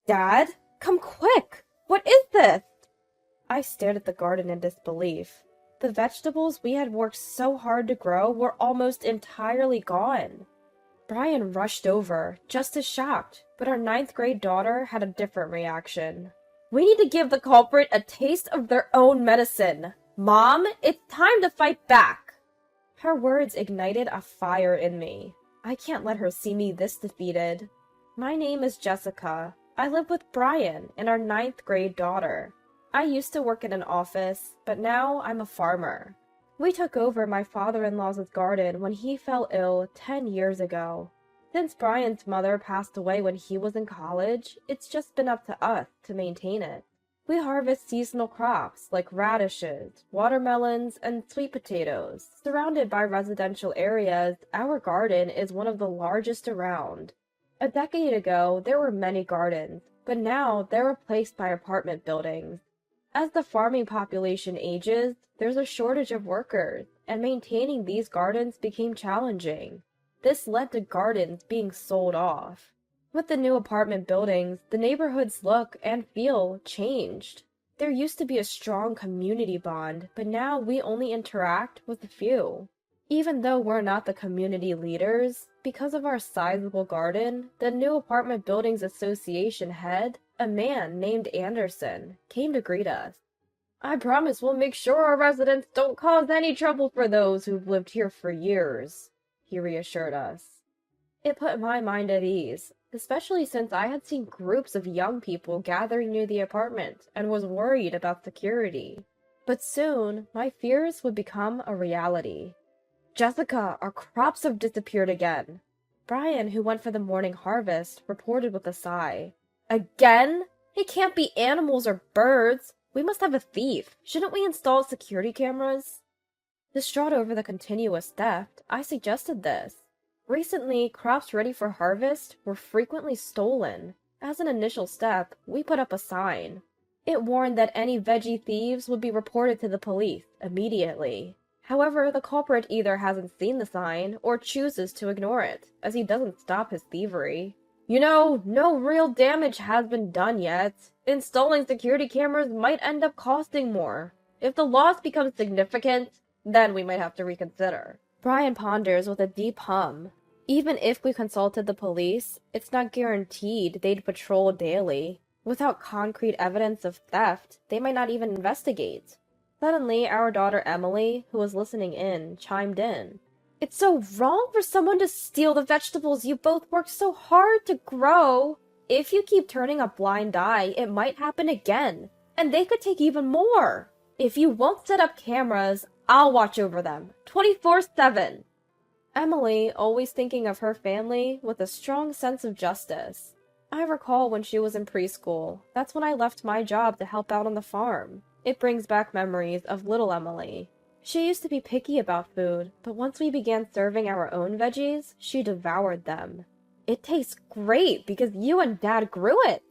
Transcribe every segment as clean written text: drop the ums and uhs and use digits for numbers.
Dad, come quick! What is this? I stared at the garden in disbelief. The vegetables we had worked so hard to grow were almost entirely gone. Brian rushed over, just as shocked, but our ninth-grade daughter had a different reaction. We need to give the culprit a taste of their own medicine. Mom, it's time to fight back. Her words ignited a fire in me. I can't let her see me this defeated. My name is Jessica. I live with Brian and our ninth-grade daughter. I used to work in an office, but now I'm a farmer. We took over my father-in-law's garden when he fell ill 10 years ago. Since Brian's mother passed away when he was in college, it's just been up to us to maintain it. We harvest seasonal crops like radishes, watermelons, and sweet potatoes. Surrounded by residential areas, our garden is one of the largest around. A decade ago, there were many gardens, but now they're replaced by apartment buildings. As the farming population ages, there's a shortage of workers, and maintaining these gardens became challenging. This led to gardens being sold off. With the new apartment buildings, the neighborhood's look and feel changed. There used to be a strong community bond, but now we only interact with a few. Even though we're not the community leaders, because of our sizable garden, the new Apartment Buildings Association head, a man named Anderson, came to greet us. I promise we'll make sure our residents don't cause any trouble for those who've lived here for years, he reassured us. It put my mind at ease, especially since I had seen groups of young people gathering near the apartment and was worried about security. But soon, my fears would become a reality. Jessica, our crops have disappeared again. Brian, who went for the morning harvest, reported with a sigh. Again? It can't be animals or birds. We must have a thief. Shouldn't we install security cameras? Distraught over the continuous theft, I suggested this. Recently, crops ready for harvest were frequently stolen. As an initial step, we put up a sign. It warned that any veggie thieves would be reported to the police immediately. However, the culprit either hasn't seen the sign or chooses to ignore it, as he doesn't stop his thievery. No real damage has been done yet. Installing security cameras might end up costing more. If the loss becomes significant, then we might have to reconsider. Brian ponders with a deep hum. Even if we consulted the police, it's not guaranteed they'd patrol daily. Without concrete evidence of theft, they might not even investigate. Suddenly, our daughter Emily, who was listening in, chimed in. It's so wrong for someone to steal the vegetables you both worked so hard to grow. If you keep turning a blind eye, it might happen again, and they could take even more. If you won't set up cameras, I'll watch over them, 24/7. Emily, always thinking of her family with a strong sense of justice. I recall when she was in preschool. That's when I left my job to help out on the farm. It brings back memories of little Emily. She used to be picky about food, but once we began serving our own veggies, she devoured them. It tastes great because you and Dad grew it.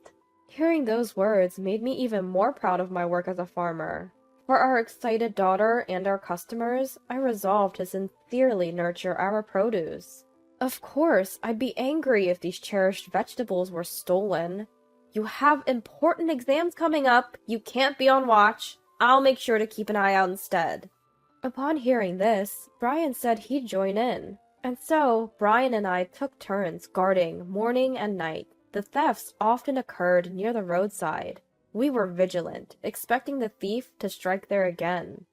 Hearing those words made me even more proud of my work as a farmer. For our excited daughter and our customers, I resolved to sincerely nurture our produce. Of course, I'd be angry if these cherished vegetables were stolen. You have important exams coming up. You can't be on watch. I'll make sure to keep an eye out instead. Upon hearing this, Brian said he'd join in. And so, Brian and I took turns guarding morning and night. The thefts often occurred near the roadside. We were vigilant, expecting the thief to strike there again.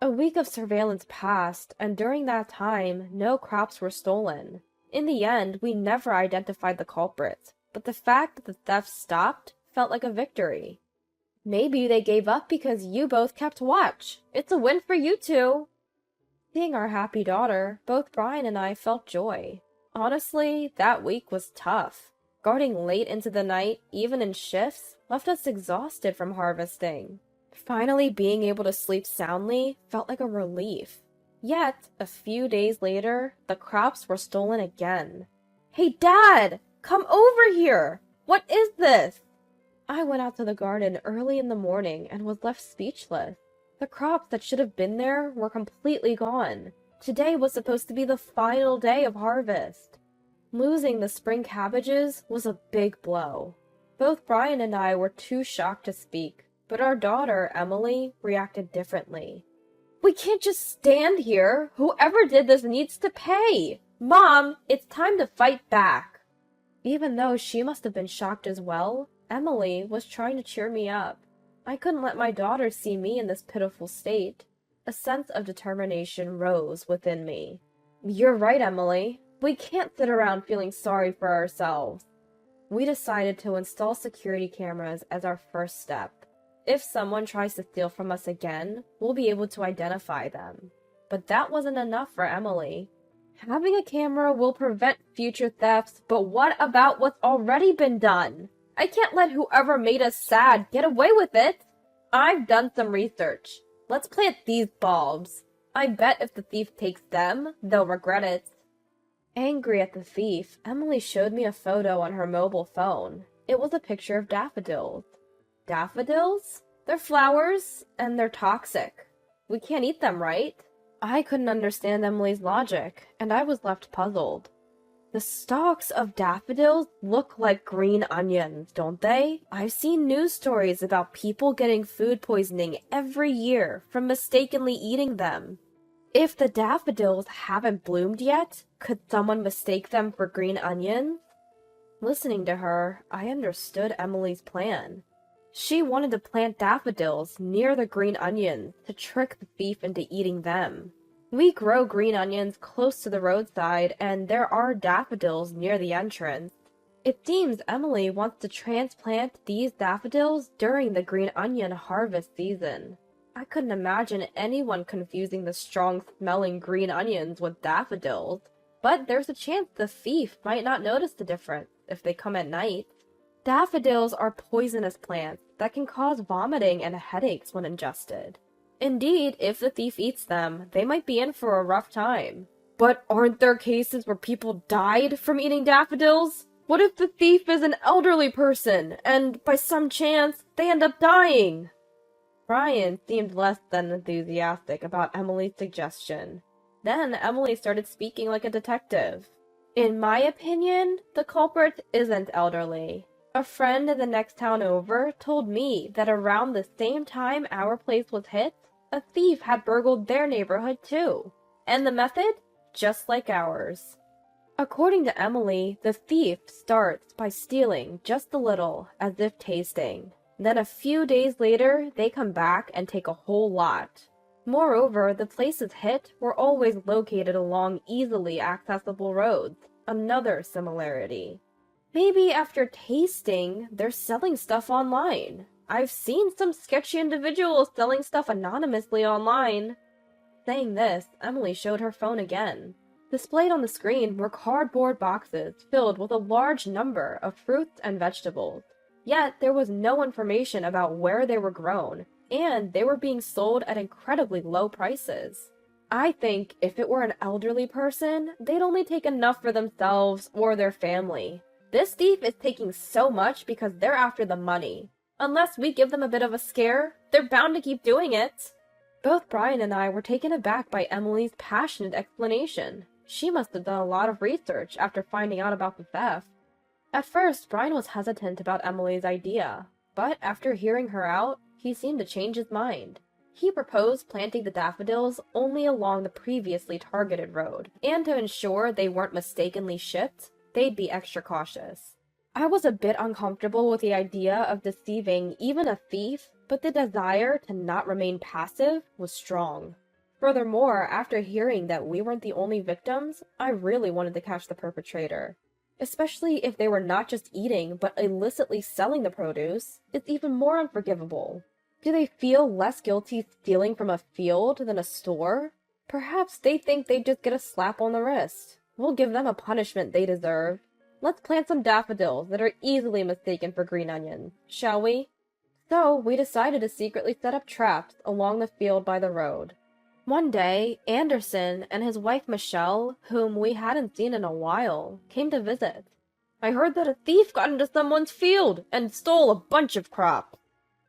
A week of surveillance passed, and during that time, no crops were stolen. In the end, we never identified the culprit, but the fact that the theft stopped felt like a victory. Maybe they gave up because you both kept watch. It's a win for you two. Seeing our happy daughter, both Brian and I felt joy. Honestly, that week was tough. Guarding late into the night, even in shifts, left us exhausted from harvesting. Finally being able to sleep soundly felt like a relief. Yet, a few days later, the crops were stolen again. Hey, Dad! Come over here! What is this? I went out to the garden early in the morning and was left speechless. The crops that should have been there were completely gone. Today was supposed to be the final day of harvest. Losing the spring cabbages was a big blow. Both Brian and I were too shocked to speak, but our daughter, Emily, reacted differently. We can't just stand here. Whoever did this needs to pay. Mom, it's time to fight back. Even though she must have been shocked as well, Emily was trying to cheer me up. I couldn't let my daughter see me in this pitiful state. A sense of determination rose within me. You're right, Emily. We can't sit around feeling sorry for ourselves. We decided to install security cameras as our first step. If someone tries to steal from us again, we'll be able to identify them. But that wasn't enough for Emily. Having a camera will prevent future thefts, but what about what's already been done? I can't let whoever made us sad get away with it. I've done some research. Let's plant these bulbs. I bet if the thief takes them, they'll regret it. Angry at the thief, Emily showed me a photo on her mobile phone. It was a picture of daffodils. Daffodils? They're flowers, and they're toxic. We can't eat them, right? I couldn't understand Emily's logic, and I was left puzzled. The stalks of daffodils look like green onions, don't they? I've seen news stories about people getting food poisoning every year from mistakenly eating them. If the daffodils haven't bloomed yet, could someone mistake them for green onions? Listening to her, I understood Emily's plan. She wanted to plant daffodils near the green onions to trick the thief into eating them. We grow green onions close to the roadside, and there are daffodils near the entrance. It seems Emily wants to transplant these daffodils during the green onion harvest season. I couldn't imagine anyone confusing the strong-smelling green onions with daffodils, but there's a chance the thief might not notice the difference if they come at night. Daffodils are poisonous plants that can cause vomiting and headaches when ingested. Indeed, if the thief eats them, they might be in for a rough time. But aren't there cases where people died from eating daffodils? What if the thief is an elderly person, and by some chance, they end up dying? Brian seemed less than enthusiastic about Emily's suggestion. Then Emily started speaking like a detective. In my opinion, the culprit isn't elderly. A friend in the next town over told me that around the same time our place was hit, a thief had burgled their neighborhood too. And the method? Just like ours. According to Emily, the thief starts by stealing just a little, as if tasting. Then a few days later, they come back and take a whole lot. Moreover, the places hit were always located along easily accessible roads. Another similarity. Maybe after tasting, they're selling stuff online. I've seen some sketchy individuals selling stuff anonymously online. Saying this, Emily showed her phone again. Displayed on the screen were cardboard boxes filled with a large number of fruits and vegetables. Yet there was no information about where they were grown, and they were being sold at incredibly low prices. I think if it were an elderly person, they'd only take enough for themselves or their family. This thief is taking so much because they're after the money. Unless we give them a bit of a scare, they're bound to keep doing it. Both Brian and I were taken aback by Emily's passionate explanation. She must have done a lot of research after finding out about the theft. At first, Brian was hesitant about Emily's idea, but after hearing her out, he seemed to change his mind. He proposed planting the daffodils only along the previously targeted road, and to ensure they weren't mistakenly shipped, they'd be extra cautious. I was a bit uncomfortable with the idea of deceiving even a thief, but the desire to not remain passive was strong. Furthermore, after hearing that we weren't the only victims, I really wanted to catch the perpetrator. Especially if they were not just eating, but illicitly selling the produce, it's even more unforgivable. Do they feel less guilty stealing from a field than a store? Perhaps they think they just get a slap on the wrist. We'll give them a punishment they deserve. Let's plant some daffodils that are easily mistaken for green onions, shall we? So, we decided to secretly set up traps along the field by the road. One day, Anderson and his wife Michelle, whom we hadn't seen in a while, came to visit. I heard that a thief got into someone's field and stole a bunch of crop.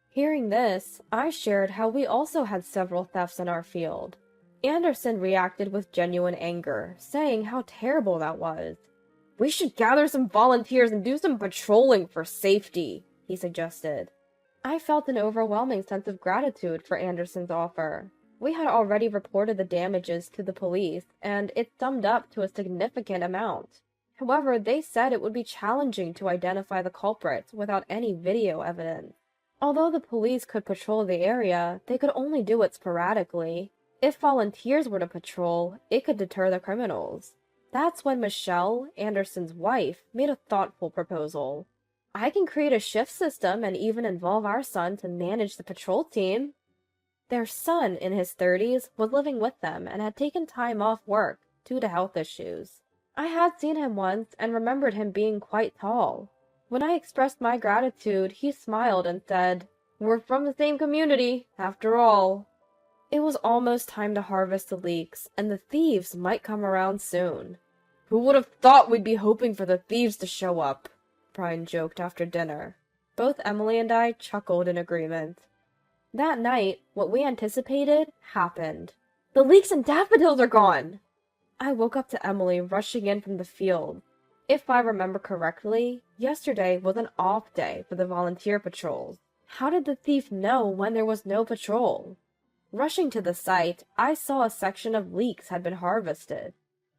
Hearing this, I shared how we also had several thefts in our field. Anderson reacted with genuine anger, saying how terrible that was. We should gather some volunteers and do some patrolling for safety, he suggested. I felt an overwhelming sense of gratitude for Anderson's offer. We had already reported the damages to the police, and it summed up to a significant amount. However, they said it would be challenging to identify the culprits without any video evidence. Although the police could patrol the area, they could only do it sporadically. If volunteers were to patrol, it could deter the criminals. That's when Michelle, Anderson's wife, made a thoughtful proposal. I can create a shift system and even involve our son to manage the patrol team. Their son, in his 30s, was living with them and had taken time off work due to health issues. I had seen him once and remembered him being quite tall. When I expressed my gratitude, he smiled and said, "We're from the same community, after all." It was almost time to harvest the leeks, and the thieves might come around soon. "Who would have thought we'd be hoping for the thieves to show up?" Brian joked after dinner. Both Emily and I chuckled in agreement. That night, what we anticipated happened. "The leeks and daffodils are gone!" I woke up to Emily rushing in from the field. If I remember correctly, yesterday was an off day for the volunteer patrols. How did the thief know when there was no patrol? Rushing to the site, I saw a section of leeks had been harvested.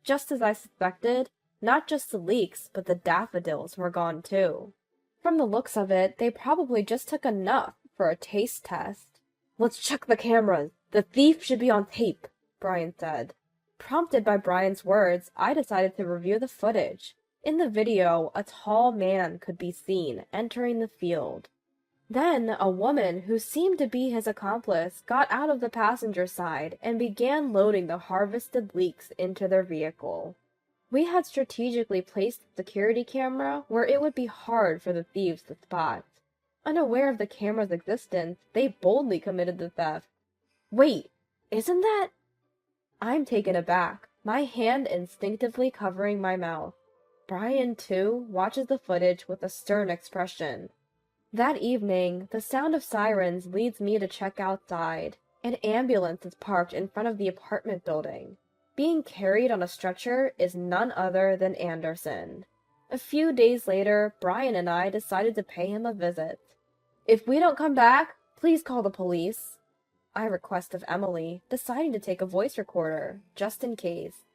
Just as I suspected, not just the leeks, but the daffodils were gone too. From the looks of it, they probably just took enough for a taste test. "Let's check the cameras. The thief should be on tape," Brian said. Prompted by Brian's words, I decided to review the footage. In the video, a tall man could be seen entering the field. Then, a woman who seemed to be his accomplice got out of the passenger side and began loading the harvested leeks into their vehicle. We had strategically placed the security camera where it would be hard for the thieves to spot. Unaware of the camera's existence, they boldly committed the theft. "Wait, isn't that—" I'm taken aback, my hand instinctively covering my mouth. Brian, too, watches the footage with a stern expression. That evening, the sound of sirens leads me to check outside. An ambulance is parked in front of the apartment building. Being carried on a stretcher is none other than Anderson. A few days later, Brian and I decided to pay him a visit. "If we don't come back, please call the police," I request of Emily, deciding to take a voice recorder, just in case.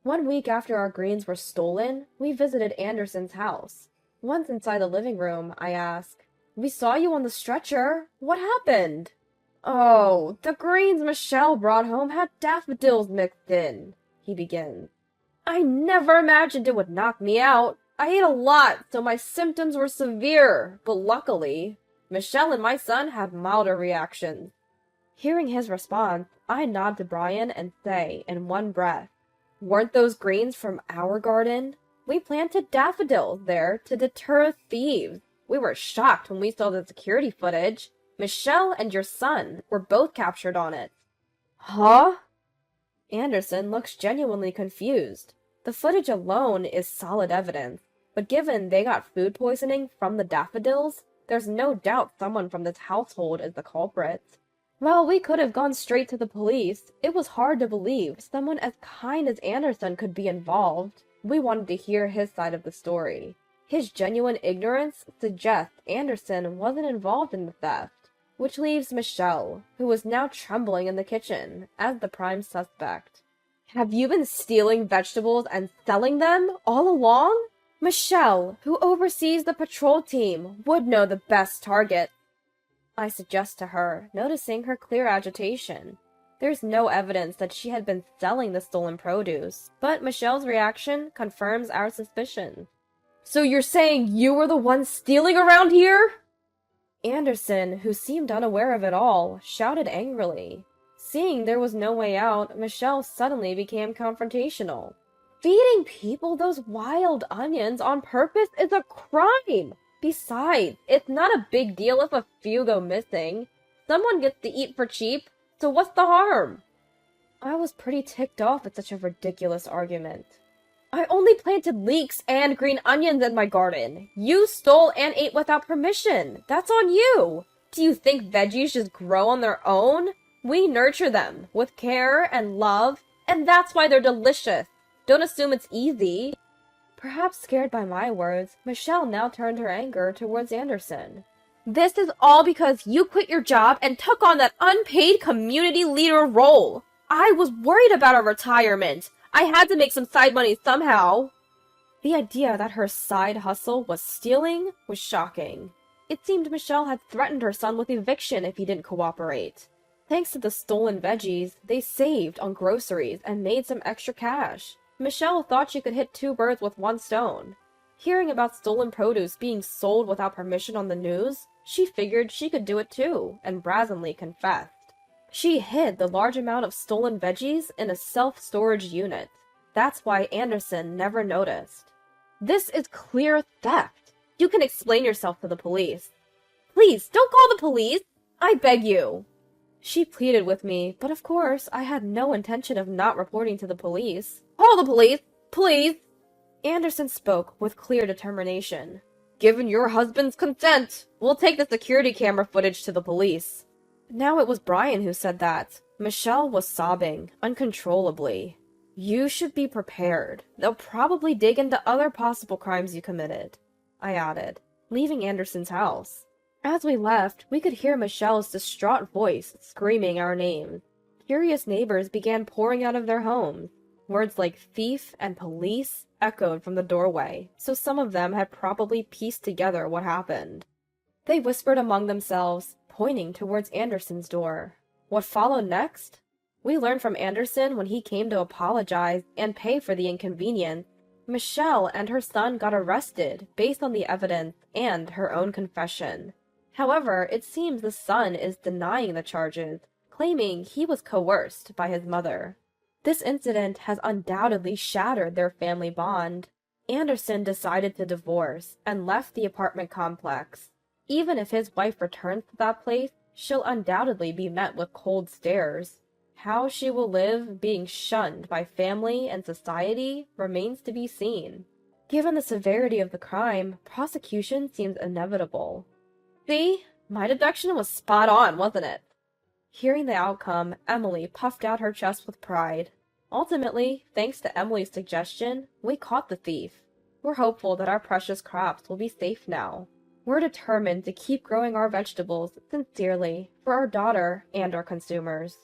1 week after our greens were stolen, we visited Anderson's house. Once inside the living room, I asked, "We saw you on the stretcher. What happened?" "Oh, the greens Michelle brought home had daffodils mixed in," he begins. "I never imagined it would knock me out. I ate a lot, so my symptoms were severe, but luckily, Michelle and my son had milder reactions." Hearing his response, I nod to Brian and say, in one breath, "Weren't those greens from our garden? We planted daffodils there to deter thieves. We were shocked when we saw the security footage. Michelle and your son were both captured on it." "Huh?" Anderson looks genuinely confused. The footage alone is solid evidence, but given they got food poisoning from the daffodils, there's no doubt someone from this household is the culprit. While we could have gone straight to the police, it was hard to believe someone as kind as Anderson could be involved. We wanted to hear his side of the story. His genuine ignorance suggests Anderson wasn't involved in the theft, which leaves Michelle, who was now trembling in the kitchen, as the prime suspect. "Have you been stealing vegetables and selling them all along?" Michelle, who oversees the patrol team, would know the best target, I suggest to her, noticing her clear agitation. There's no evidence that she had been selling the stolen produce, but Michelle's reaction confirms our suspicions. "So you're saying you were the one stealing around here?" Anderson, who seemed unaware of it all, shouted angrily. Seeing there was no way out, Michelle suddenly became confrontational. "Feeding people those wild onions on purpose is a crime! Besides, it's not a big deal if a few go missing. Someone gets to eat for cheap, so what's the harm?" I was pretty ticked off at such a ridiculous argument. "I only planted leeks and green onions in my garden. You stole and ate without permission. That's on you. Do you think veggies just grow on their own? We nurture them with care and love, and that's why they're delicious. Don't assume it's easy." Perhaps scared by my words, Michelle now turned her anger towards Anderson. This is all because you quit your job and took on that unpaid community leader role. I was worried about her retirement. I had to make some side money somehow. The idea that her side hustle was stealing was shocking. It seemed Michelle had threatened her son with eviction if he didn't cooperate. Thanks to the stolen veggies, they saved on groceries and made some extra cash. Michelle thought she could hit 2 birds with 1 stone. Hearing about stolen produce being sold without permission on the news, she figured she could do it too, and brazenly confessed. She hid the large amount of stolen veggies in a self-storage unit. That's why Anderson never noticed. This is clear theft. You can explain yourself to the police. Please, don't call the police! I beg you! She pleaded with me, but of course, I had no intention of not reporting to the police. Call the police! Please! Anderson spoke with clear determination. Given your husband's consent, we'll take the security camera footage to the police. Now it was Brian who said that. Michelle was sobbing, uncontrollably. You should be prepared. They'll probably dig into other possible crimes you committed, I added, leaving Anderson's house. As we left, we could hear Michelle's distraught voice screaming our names. Curious neighbors began pouring out of their homes. Words like thief and police echoed from the doorway, so some of them had probably pieced together what happened. They whispered among themselves, pointing towards Anderson's door. What followed next? We learned from Anderson when he came to apologize and pay for the inconvenience. Michelle and her son got arrested based on the evidence and her own confession. However, it seems the son is denying the charges, claiming he was coerced by his mother. This incident has undoubtedly shattered their family bond. Anderson decided to divorce and left the apartment complex. Even if his wife returns to that place, she'll undoubtedly be met with cold stares. How she will live being shunned by family and society remains to be seen. Given the severity of the crime, prosecution seems inevitable. See? My deduction was spot on, wasn't it? Hearing the outcome, Emily puffed out her chest with pride. Ultimately, thanks to Emily's suggestion, we caught the thief. We're hopeful that our precious crops will be safe now. We're determined to keep growing our vegetables sincerely for our daughter and our consumers.